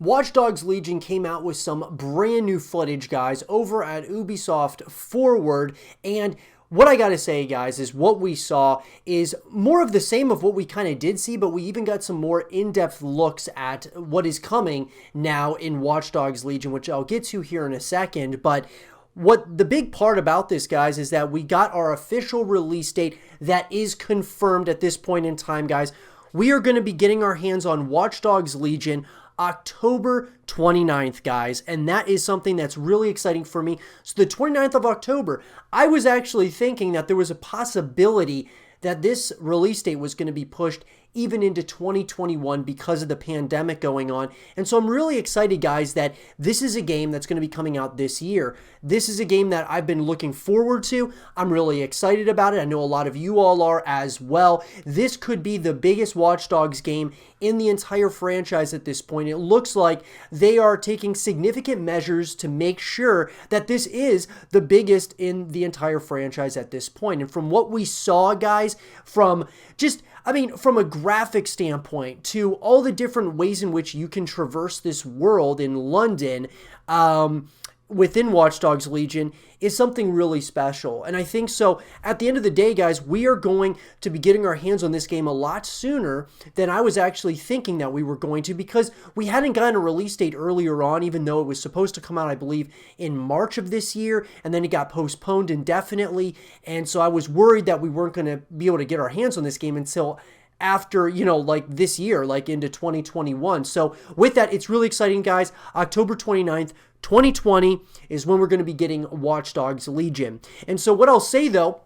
Watch Dogs Legion came out with some brand new footage, guys, over at Ubisoft Forward, and what I gotta say, guys, is what we saw is more of the same of what we kind of did see, but we even got some more in-depth looks at what is coming now in Watch Dogs Legion, which I'll get to here in a second. But what the big part about this, guys, is that we got our official release date that is confirmed at this point in time, guys. We are going to be getting our hands on Watch Dogs Legion October 29th, guys, and that is something that's really exciting for me. So the 29th of October, I was actually thinking that there was a possibility that this release date was going to be pushed even into 2021 because of the pandemic going on. And so I'm really excited, guys, that this is a game that's going to be coming out this year. This is a game that I've been looking forward to. I'm really excited about it. I know a lot of you all are as well. This could be the biggest Watch Dogs game in the entire franchise at this point. It looks like they are taking significant measures to make sure that this is the biggest in the entire franchise at this point. And from what we saw, guys, from from a graphic standpoint to all the different ways in which you can traverse this world in London, within Watch Dogs Legion is something really special. And I think so at the end of the day, guys, we are going to be getting our hands on this game a lot sooner than I was actually thinking that we were going to, because we hadn't gotten a release date earlier on, even though it was supposed to come out, I believe, in March of this year, and then it got postponed indefinitely. And so I was worried that we weren't going to be able to get our hands on this game until after, like this year, like into 2021. So with that, it's really exciting, guys. October 29th, 2020 is when we're going to be getting Watch Dogs Legion. And so what I'll say, though,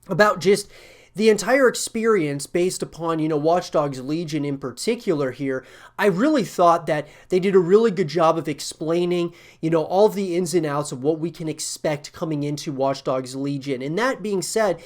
about just the entire experience based upon, Watch Dogs Legion in particular here, I really thought that they did a really good job of explaining, all the ins and outs of what we can expect coming into Watch Dogs Legion. And that being said,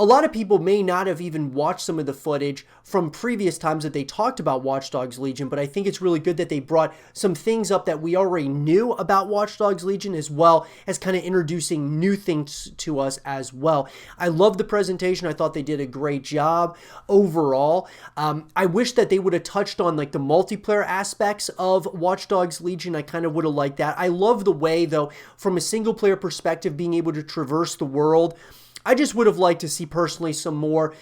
a lot of people may not have even watched some of the footage from previous times that they talked about Watch Dogs Legion, but I think it's really good that they brought some things up that we already knew about Watch Dogs Legion, as well as kind of introducing new things to us as well. I love the presentation. I thought they did a great job overall. I wish that they would have touched on like the multiplayer aspects of Watch Dogs Legion. I kind of would have liked that. I love the way, though, from a single player perspective, being able to traverse the world. I just would have liked to see personally some more,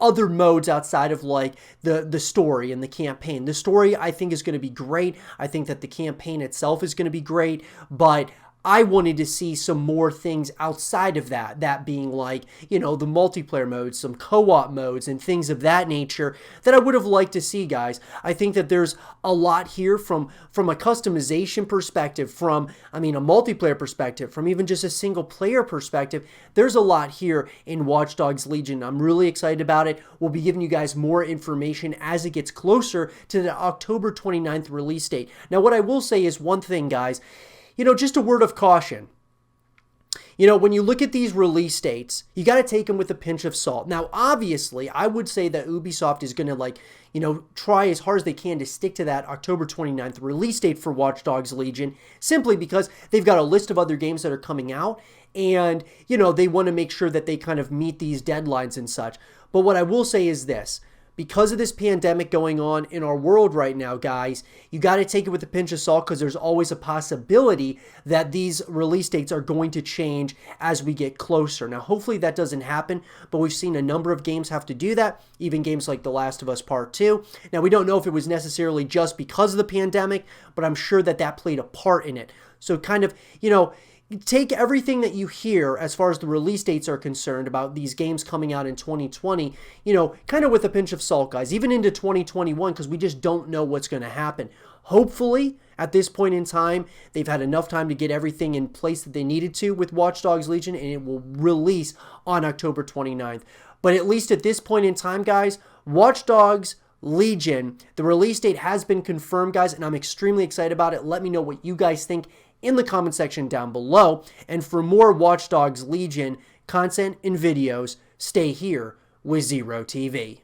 other modes outside of like the story and the campaign. The story, I think, is going to be great. I think that the campaign itself is going to be great, but I wanted to see some more things outside of that. That being like, the multiplayer modes, some co-op modes, and things of that nature that I would have liked to see, guys. I think that there's a lot here from a customization perspective, from, a multiplayer perspective, from even just a single player perspective. There's a lot here in Watch Dogs Legion. I'm really excited about it. We'll be giving you guys more information as it gets closer to the October 29th release date. Now, what I will say is one thing, guys. Just a word of caution. When you look at these release dates, you got to take them with a pinch of salt. Now, obviously, I would say that Ubisoft is going to try as hard as they can to stick to that October 29th release date for Watch Dogs Legion, simply because they've got a list of other games that are coming out, and, they want to make sure that they kind of meet these deadlines and such. But what I will say is this. Because of this pandemic going on in our world right now, guys, you got to take it with a pinch of salt, because there's always a possibility that these release dates are going to change as we get closer. Now, hopefully that doesn't happen, but we've seen a number of games have to do that, even games like The Last of Us Part 2. Now, we don't know if it was necessarily just because of the pandemic, but I'm sure that that played a part in it. So kind of, take everything that you hear as far as the release dates are concerned about these games coming out in 2020, kind of with a pinch of salt, guys, even into 2021, because we just don't know what's going to happen. Hopefully, at this point in time, they've had enough time to get everything in place that they needed to with Watch Dogs Legion, and it will release on October 29th. But at least at this point in time, guys, Watch Dogs Legion, the release date has been confirmed, guys, and I'm extremely excited about it. Let me know what you guys think in the comment section down below. And for more Watch Dogs Legion content and videos, stay here with Zero TV.